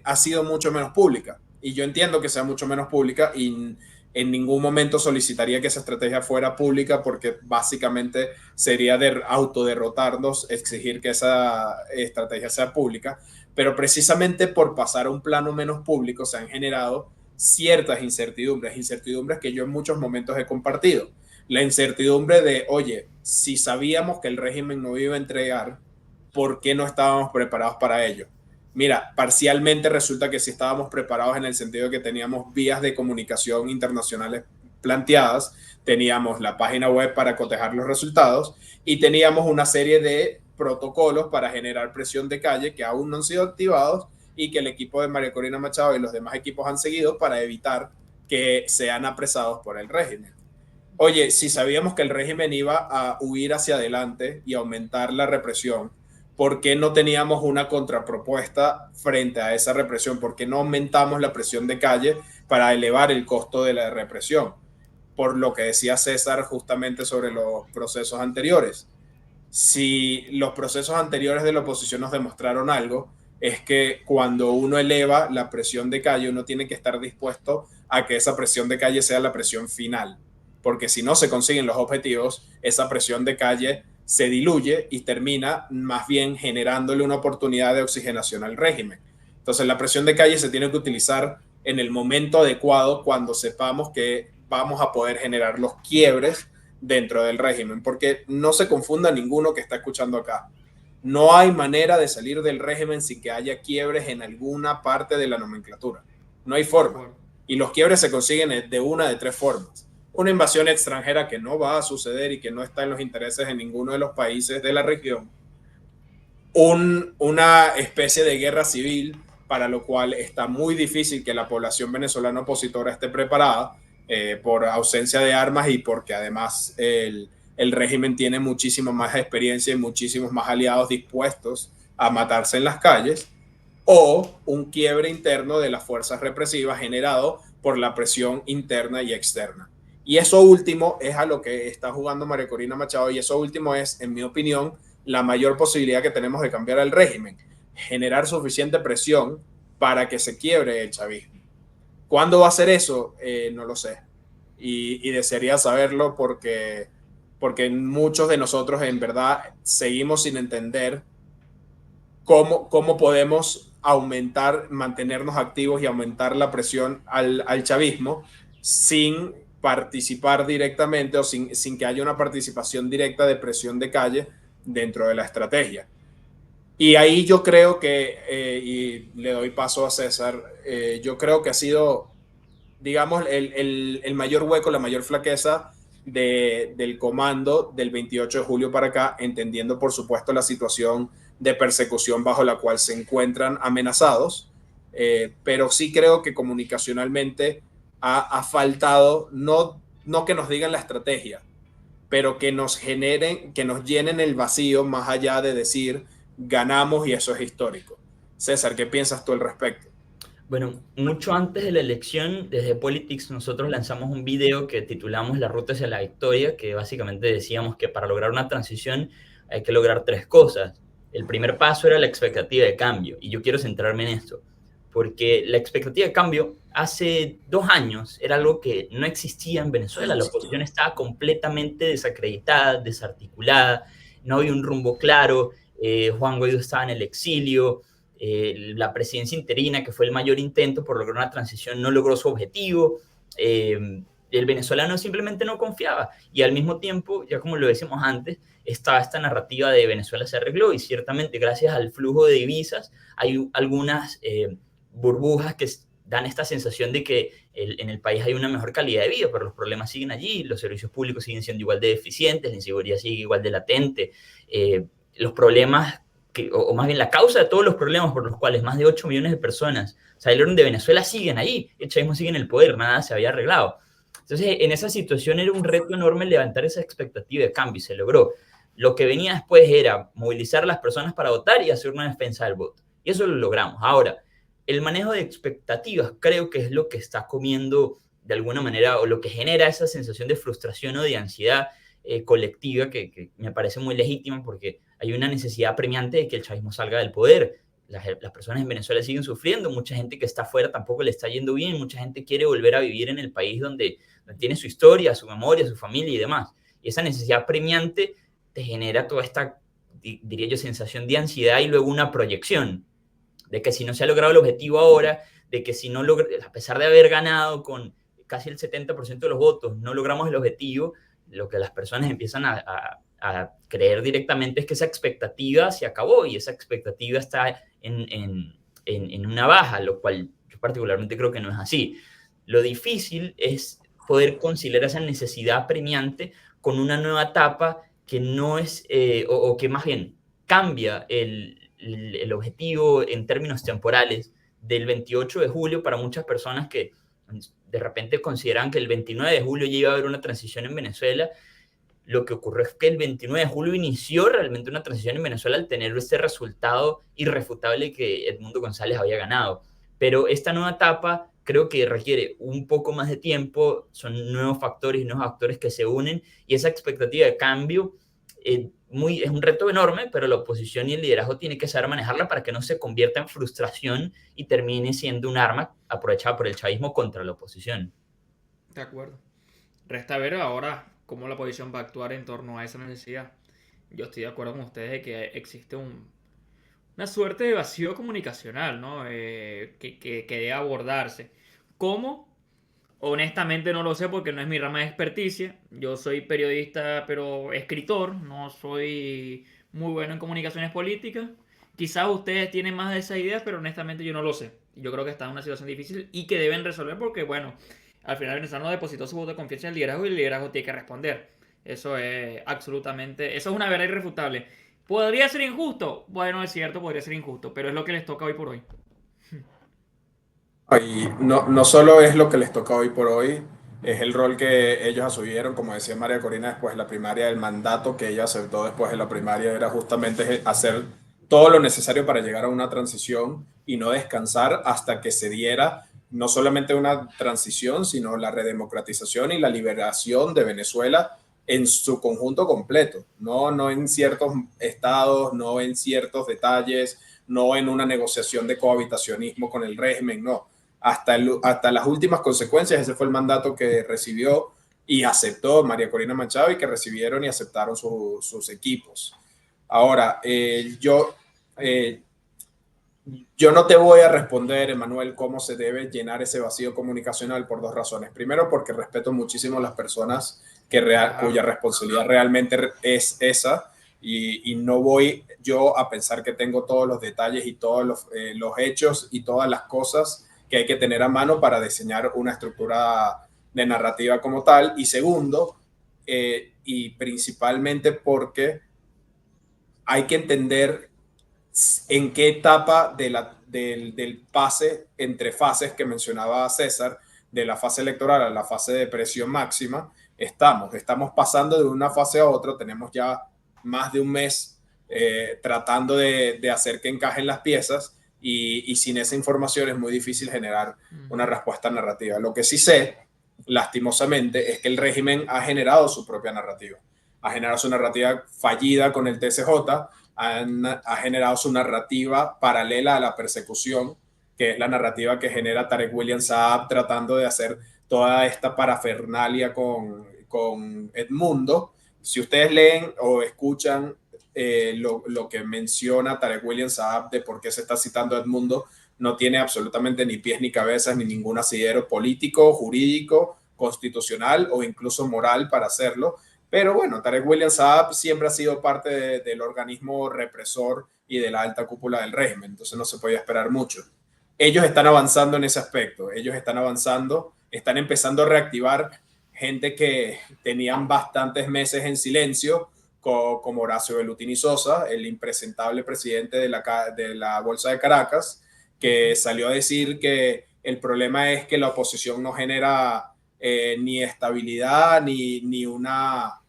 ha sido mucho menos pública, y yo entiendo que sea mucho menos pública y en ningún momento solicitaría que esa estrategia fuera pública, porque básicamente sería de autoderrotarnos exigir que esa estrategia sea pública, pero precisamente por pasar a un plano menos público se han generado ciertas incertidumbres que yo en muchos momentos he compartido. La incertidumbre de, oye, si sabíamos que el régimen no iba a entregar, ¿por qué no estábamos preparados para ello? Mira, parcialmente resulta que sí estábamos preparados en el sentido de que teníamos vías de comunicación internacionales planteadas, teníamos la página web para cotejar los resultados y teníamos una serie de protocolos para generar presión de calle que aún no han sido activados y que el equipo de María Corina Machado y los demás equipos han seguido para evitar que sean apresados por el régimen. Oye, si sabíamos que el régimen iba a huir hacia adelante y aumentar la represión, ¿por qué no teníamos una contrapropuesta frente a esa represión? ¿Por qué no aumentamos la presión de calle para elevar el costo de la represión? Por lo que decía César justamente sobre los procesos anteriores. Si los procesos anteriores de la oposición nos demostraron algo, es que cuando uno eleva la presión de calle, uno tiene que estar dispuesto a que esa presión de calle sea la presión final, porque si no se consiguen los objetivos, esa presión de calle se diluye y termina más bien generándole una oportunidad de oxigenación al régimen. Entonces la presión de calle se tiene que utilizar en el momento adecuado, cuando sepamos que vamos a poder generar los quiebres dentro del régimen, porque no se confunda ninguno que está escuchando acá. No hay manera de salir del régimen sin que haya quiebres en alguna parte de la nomenclatura. No hay forma. Y los quiebres se consiguen de una de tres formas. Una invasión extranjera que no va a suceder y que no está en los intereses de ninguno de los países de la región. Una especie de guerra civil, para lo cual está muy difícil que la población venezolana opositora esté preparada por ausencia de armas y porque además el régimen tiene muchísima más experiencia y muchísimos más aliados dispuestos a matarse en las calles, o un quiebre interno de las fuerzas represivas generado por la presión interna y externa. Y eso último es a lo que está jugando María Corina Machado, y eso último es, en mi opinión, la mayor posibilidad que tenemos de cambiar el régimen, generar suficiente presión para que se quiebre el chavismo. ¿Cuándo va a ser eso? No lo sé. Y desearía saberlo porque muchos de nosotros en verdad seguimos sin entender cómo podemos mantenernos activos y aumentar la presión al chavismo sin participar directamente o sin que haya una participación directa de presión de calle dentro de la estrategia. Y ahí yo creo que, y le doy paso a César, yo creo que ha sido, digamos, el mayor hueco, la mayor flaqueza del comando del 28 de julio para acá, entendiendo por supuesto la situación de persecución bajo la cual se encuentran amenazados, pero sí creo que comunicacionalmente ha faltado, no que nos digan la estrategia, pero que nos generen, que nos llenen el vacío más allá de decir ganamos y eso es histórico. César, ¿qué piensas tú al respecto? Bueno, mucho antes de la elección, desde Politics nosotros lanzamos un video que titulamos La ruta hacia la victoria, que básicamente decíamos que para lograr una transición hay que lograr tres cosas. El primer paso era la expectativa de cambio, y yo quiero centrarme en esto, porque la expectativa de cambio hace 2 años era algo que no existía en Venezuela. La oposición estaba completamente desacreditada, desarticulada, no había un rumbo claro, Juan Guaidó estaba en el exilio, la presidencia interina, que fue el mayor intento por lograr una transición, no logró su objetivo. El venezolano simplemente no confiaba, y al mismo tiempo, ya como lo decimos antes, estaba esta narrativa de Venezuela se arregló, y ciertamente gracias al flujo de divisas hay algunas burbujas que dan esta sensación de que en el país hay una mejor calidad de vida, pero los problemas siguen allí, los servicios públicos siguen siendo igual de deficientes, la inseguridad sigue igual de latente, los problemas, o más bien la causa de todos los problemas por los cuales más de 8 millones de personas salieron de Venezuela siguen ahí, el chavismo sigue en el poder, nada se había arreglado. Entonces, en esa situación era un reto enorme levantar esa expectativa de cambio, y se logró. Lo que venía después era movilizar a las personas para votar y hacer una defensa del voto. Y eso lo logramos. Ahora, el manejo de expectativas creo que es lo que está comiendo de alguna manera, o lo que genera esa sensación de frustración o de ansiedad colectiva que me parece muy legítima, porque hay una necesidad apremiante de que el chavismo salga del poder. Las personas en Venezuela siguen sufriendo, mucha gente que está afuera tampoco le está yendo bien, mucha gente quiere volver a vivir en el país donde tiene su historia, su memoria, su familia y demás. Y esa necesidad apremiante te genera toda esta, diría yo, sensación de ansiedad, y luego una proyección de que si no se ha logrado el objetivo ahora, de que si no a pesar de haber ganado con casi el 70% de los votos, no logramos el objetivo, lo que las personas empiezan a creer directamente es que esa expectativa se acabó, y esa expectativa está en una baja, lo cual yo particularmente creo que no es así. Lo difícil es poder conciliar esa necesidad apremiante con una nueva etapa que no es, o que más bien cambia el objetivo en términos temporales del 28 de julio para muchas personas que de repente consideran que el 29 de julio ya iba a haber una transición en Venezuela. Lo que ocurrió es que el 29 de julio inició realmente una transición en Venezuela al tener este resultado irrefutable que Edmundo González había ganado. Pero esta nueva etapa creo que requiere un poco más de tiempo, son nuevos factores y nuevos actores que se unen, y esa expectativa de cambio es un reto enorme, pero la oposición y el liderazgo tienen que saber manejarla para que no se convierta en frustración y termine siendo un arma aprovechada por el chavismo contra la oposición. De acuerdo. Resta ver ahora cómo la oposición va a actuar en torno a esa necesidad. Yo estoy de acuerdo con ustedes de que existe una suerte de vacío comunicacional, ¿no? Que debe abordarse. ¿Cómo? Honestamente no lo sé, porque no es mi rama de experticia. Yo soy periodista, pero escritor. No soy muy bueno en comunicaciones políticas. Quizás ustedes tienen más de esas ideas, pero honestamente yo no lo sé. Yo creo que están en una situación difícil y que deben resolver, porque, bueno, al final el venezolano depositó su voto de confianza en el liderazgo, y el liderazgo tiene que responder. Eso es absolutamente... Eso es una verdad irrefutable. ¿Podría ser injusto? Bueno, es cierto, podría ser injusto, pero es lo que les toca hoy por hoy. Y no solo es lo que les toca hoy por hoy, Es el rol que ellos asumieron, como decía María Corina, después de la primaria. El mandato que ella aceptó después de la primaria era justamente hacer todo lo necesario para llegar a una transición y no descansar hasta que se diera no solamente una transición, sino la redemocratización y la liberación de Venezuela en su conjunto completo, no en ciertos estados, no en ciertos detalles, no en una negociación de cohabitacionismo con el régimen, no. Hasta las últimas consecuencias, ese fue el mandato que recibió y aceptó María Corina Machado y que recibieron y aceptaron sus equipos. Ahora, eh, yo no te voy a responder, Emanuel, cómo se debe llenar ese vacío comunicacional por dos razones. Primero, porque respeto muchísimo a las personas cuya responsabilidad realmente es esa y no voy yo a pensar que tengo todos los detalles y todos los hechos y todas las cosas que hay que tener a mano para diseñar una estructura de narrativa como tal. Y segundo, y principalmente porque hay que entender en qué etapa del pase entre fases que mencionaba César, de la fase electoral a la fase de presión máxima, estamos pasando de una fase a otra, tenemos ya más de un mes tratando de hacer que encajen las piezas y sin esa información es muy difícil generar una respuesta narrativa. Lo que sí sé, lastimosamente, es que el régimen ha generado su propia narrativa. Ha generado su narrativa fallida con el TSJ, ha generado su narrativa paralela a la persecución, que es la narrativa que genera Tarek William Saab tratando de hacer toda esta parafernalia con Edmundo. Si ustedes leen o escuchan lo que menciona Tarek William Saab de por qué se está citando a Edmundo, no tiene absolutamente ni pies ni cabezas ni ningún asidero político, jurídico, constitucional o incluso moral para hacerlo. Pero bueno, Tarek William Saab siempre ha sido parte del organismo represor y de la alta cúpula del régimen, entonces no se podía esperar mucho. Ellos están avanzando en ese aspecto, ellos están avanzando, están empezando a reactivar gente que tenían bastantes meses en silencio, como Horacio Velutini Sosa, el impresentable presidente de la Bolsa de Caracas, que salió a decir que el problema es que la oposición no genera ni estabilidad ni una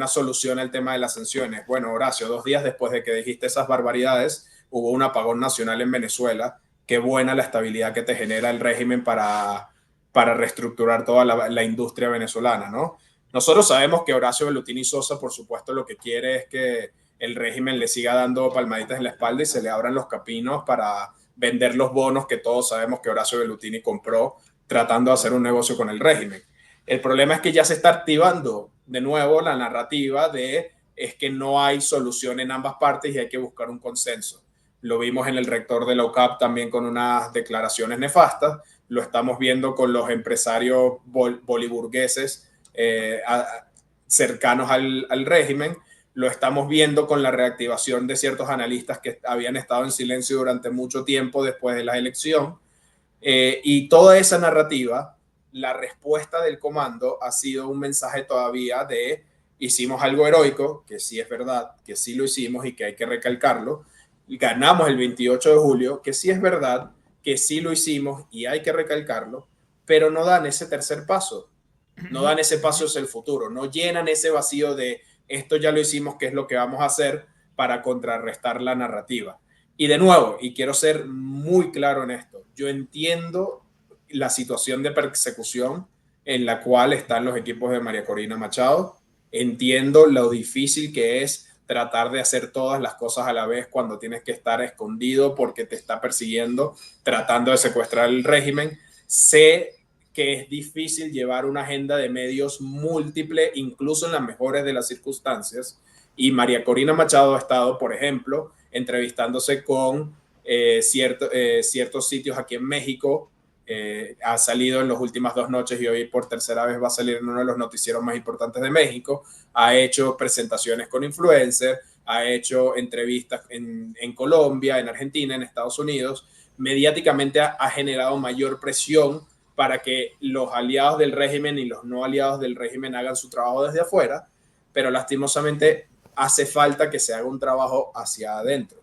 solución al tema de las sanciones. Bueno, Horacio, 2 días después de que dijiste esas barbaridades, hubo un apagón nacional en Venezuela. Qué buena la estabilidad que te genera el régimen para reestructurar toda la industria venezolana, ¿no? Nosotros sabemos que Horacio Velutini Sosa, por supuesto, lo que quiere es que el régimen le siga dando palmaditas en la espalda y se le abran los caminos para vender los bonos que todos sabemos que Horacio Velutini compró tratando de hacer un negocio con el régimen. El problema es que ya se está activando de nuevo la narrativa de es que no hay solución en ambas partes y hay que buscar un consenso. Lo vimos en el rector de la UCAP también con unas declaraciones nefastas, lo estamos viendo con los empresarios boliburgueses cercanos al régimen, lo estamos viendo con la reactivación de ciertos analistas que habían estado en silencio durante mucho tiempo después de la elección. Y toda esa narrativa, la respuesta del comando ha sido un mensaje todavía de hicimos algo heroico, que sí es verdad, que sí lo hicimos y que hay que recalcarlo. Ganamos el 28 de julio, que sí es verdad, que sí lo hicimos y hay que recalcarlo, pero no dan ese tercer paso, no dan ese paso hacia el futuro, no llenan ese vacío de esto ya lo hicimos, ¿qué es lo que vamos a hacer para contrarrestar la narrativa? Y de nuevo, y quiero ser muy claro en esto, yo entiendo la situación de persecución en la cual están los equipos de María Corina Machado, entiendo lo difícil que es tratar de hacer todas las cosas a la vez cuando tienes que estar escondido porque te está persiguiendo, tratando de secuestrar el régimen. Sé que es difícil llevar una agenda de medios múltiple, incluso en las mejores de las circunstancias. Y María Corina Machado ha estado, por ejemplo, entrevistándose con ciertos sitios aquí en México. Ha salido en las últimas 2 noches y hoy por tercera vez va a salir en uno de los noticieros más importantes de México. Ha hecho presentaciones con influencers, ha hecho entrevistas en Colombia, en Argentina, en Estados Unidos. Mediáticamente ha generado mayor presión para que los aliados del régimen y los no aliados del régimen hagan su trabajo desde afuera, pero lastimosamente hace falta que se haga un trabajo hacia adentro.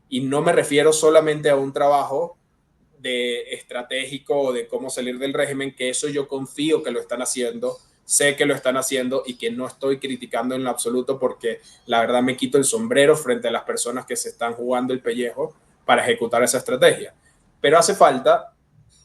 Y no me refiero solamente a un trabajo de estratégico de cómo salir del régimen, que eso yo confío que lo están haciendo, sé que lo están haciendo y que no estoy criticando en lo absoluto, porque la verdad me quito el sombrero frente a las personas que se están jugando el pellejo para ejecutar esa estrategia. Pero hace falta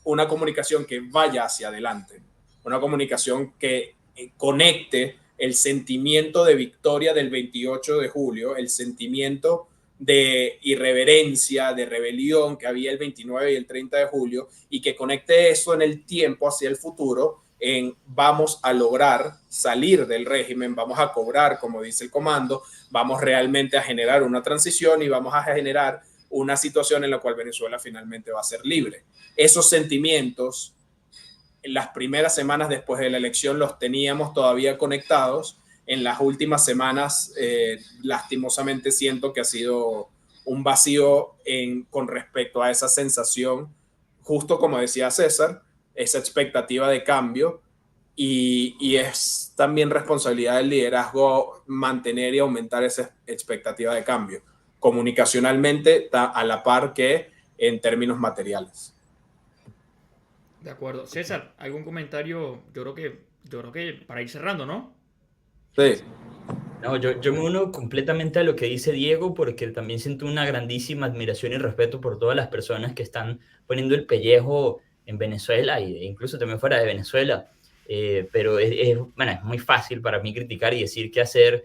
una comunicación que vaya hacia adelante, una comunicación que conecte el sentimiento de victoria del 28 de julio, el sentimiento de irreverencia, de rebelión que había el 29 y el 30 de julio, y que conecte eso en el tiempo hacia el futuro, en vamos a lograr salir del régimen, vamos a cobrar, como dice el comando, vamos realmente a generar una transición y vamos a generar una situación en la cual Venezuela finalmente va a ser libre. Esos sentimientos, en las primeras semanas después de la elección los teníamos todavía conectados. En las últimas semanas, lastimosamente siento que ha sido un vacío con respecto a esa sensación, justo como decía César, esa expectativa de cambio, y es también responsabilidad del liderazgo mantener y aumentar esa expectativa de cambio, comunicacionalmente a la par que en términos materiales. De acuerdo. César, ¿algún comentario? Yo creo que para ir cerrando, ¿no? Sí. No, yo me uno completamente a lo que dice Diego porque también siento una grandísima admiración y respeto por todas las personas que están poniendo el pellejo en Venezuela e incluso también fuera de Venezuela. Pero bueno, es muy fácil para mí criticar y decir qué hacer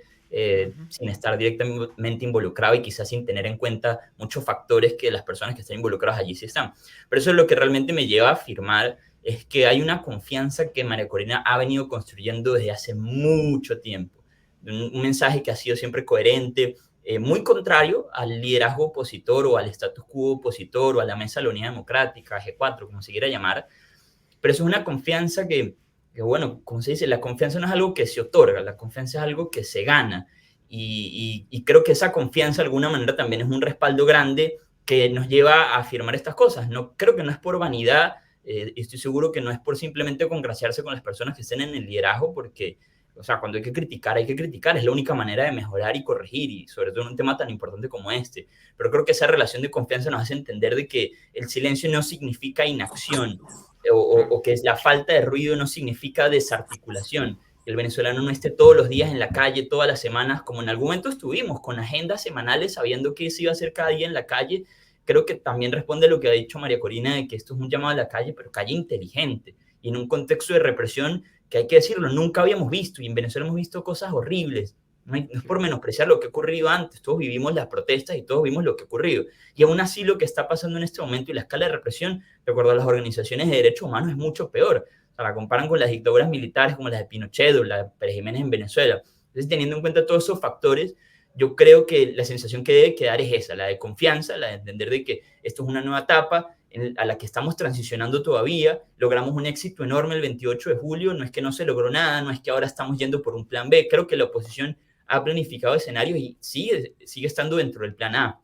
sin estar directamente involucrado y quizás sin tener en cuenta muchos factores que las personas que están involucradas allí sí están. Pero eso es lo que realmente me lleva a afirmar es que hay una confianza que María Corina ha venido construyendo desde hace mucho tiempo, un mensaje que ha sido siempre coherente, muy contrario al liderazgo opositor o al status quo opositor o a la Mesa de la Unidad Democrática, G4, como se quiera llamar, pero eso es una confianza bueno, como se dice, la confianza no es algo que se otorga, la confianza es algo que se gana, y creo que esa confianza de alguna manera también es un respaldo grande que nos lleva a afirmar estas cosas. No, creo que no es por vanidad, estoy seguro que no es por simplemente congraciarse con las personas que estén en el liderazgo, porque o sea, cuando hay que criticar, es la única manera de mejorar y corregir, y sobre todo en un tema tan importante como este. Pero creo que esa relación de confianza nos hace entender de que el silencio no significa inacción, o que la falta de ruido no significa desarticulación. El venezolano no esté todos los días en la calle, todas las semanas, como en algún momento estuvimos, con agendas semanales, sabiendo qué se iba a hacer cada día en la calle. Creo que también responde a lo que ha dicho María Corina, de que esto es un llamado a la calle, pero calle inteligente, y en un contexto de represión que hay que decirlo, nunca habíamos visto, y en Venezuela hemos visto cosas horribles. No es por menospreciar lo que ha ocurrido antes, todos vivimos las protestas y todos vimos lo que ha ocurrido. Y aún así lo que está pasando en este momento y la escala de represión, de acuerdo a las organizaciones de derechos humanos, es mucho peor. O sea, la comparan con las dictaduras militares como las de Pinochet o la de Pérez Jiménez en Venezuela. Entonces, teniendo en cuenta todos esos factores, yo creo que la sensación que debe quedar es esa, la de confianza, la de entender de que esto es una nueva etapa a la que estamos transicionando todavía. Logramos un éxito enorme el 28 de julio, no es que no se logró nada, no es que ahora estamos yendo por un plan B. Creo que la oposición ha planificado escenarios y sigue estando dentro del plan A.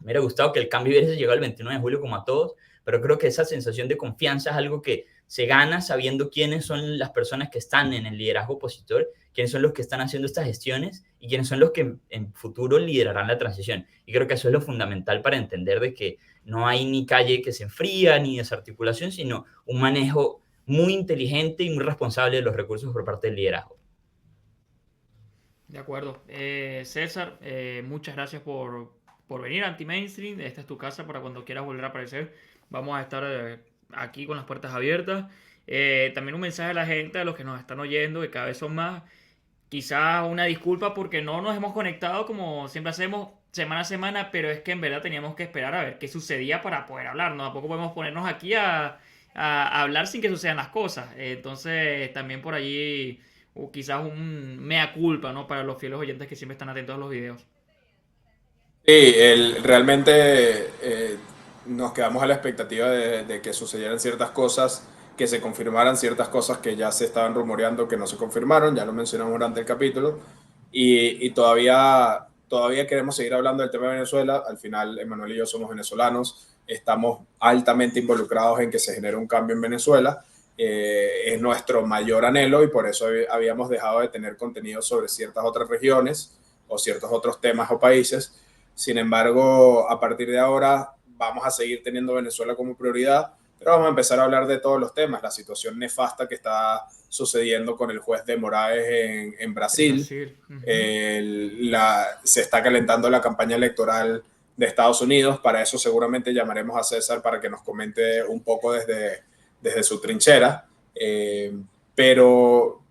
Me hubiera gustado que el cambio hubiese llegado el 29 de julio como a todos, pero creo que esa sensación de confianza es algo que se gana sabiendo quiénes son las personas que están en el liderazgo opositor, quiénes son los que están haciendo estas gestiones y quiénes son los que en futuro liderarán la transición. Y creo que eso es lo fundamental para entender de que no hay ni calle que se enfría ni desarticulación, sino un manejo muy inteligente y muy responsable de los recursos por parte del liderazgo. De acuerdo. César, muchas gracias por venir a Anti-Mainstream. Esta es tu casa para cuando quieras volver a aparecer. Vamos a estar aquí con las puertas abiertas. También un mensaje a la gente, a los que nos están oyendo, que cada vez son más. Quizás una disculpa porque no nos hemos conectado como siempre hacemos semana a semana, pero es que en verdad teníamos que esperar a ver qué sucedía para poder hablar. No, tampoco podemos ponernos aquí a hablar sin que sucedan las cosas. Entonces, también por allí quizás un mea culpa, ¿no? Para los fieles oyentes que siempre están atentos a los videos. Sí, realmente nos quedamos a la expectativa de que sucedieran ciertas cosas, que se confirmaran ciertas cosas que ya se estaban rumoreando que no se confirmaron, ya lo mencionamos durante el capítulo, y todavía queremos seguir hablando del tema de Venezuela. Al final, Emanuel y yo somos venezolanos, estamos altamente involucrados en que se genere un cambio en Venezuela, es nuestro mayor anhelo, y por eso habíamos dejado de tener contenido sobre ciertas otras regiones o ciertos otros temas o países. Sin embargo, a partir de ahora vamos a seguir teniendo Venezuela como prioridad, pero vamos a empezar a hablar de todos los temas, la situación nefasta que está sucediendo con el juez de Moraes en Brasil. Se está calentando la campaña electoral de Estados Unidos. Para eso seguramente llamaremos a César para que nos comente un poco desde su trinchera. Pero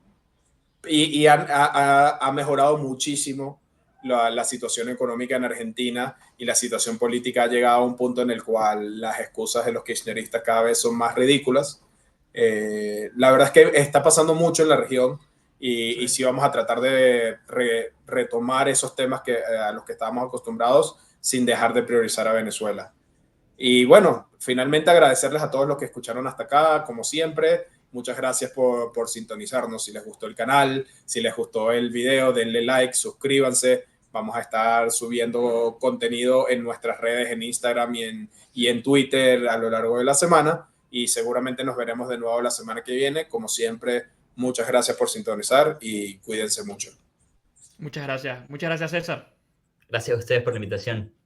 ha mejorado muchísimo la situación económica en Argentina, y la situación política ha llegado a un punto en el cual las excusas de los kirchneristas cada vez son más ridículas. La verdad es que está pasando mucho en la región, y sí vamos a tratar de retomar esos temas a los que estábamos acostumbrados, sin dejar de priorizar a Venezuela. Y bueno, finalmente agradecerles a todos los que escucharon hasta acá, como siempre. Muchas gracias por sintonizarnos. Si les gustó el canal, si les gustó el video, denle like, suscríbanse. Vamos a estar subiendo contenido en nuestras redes, en Instagram y en Twitter a lo largo de la semana. Y seguramente nos veremos de nuevo la semana que viene. Como siempre, muchas gracias por sintonizar y cuídense mucho. Muchas gracias. Muchas gracias, César. Gracias a ustedes por la invitación.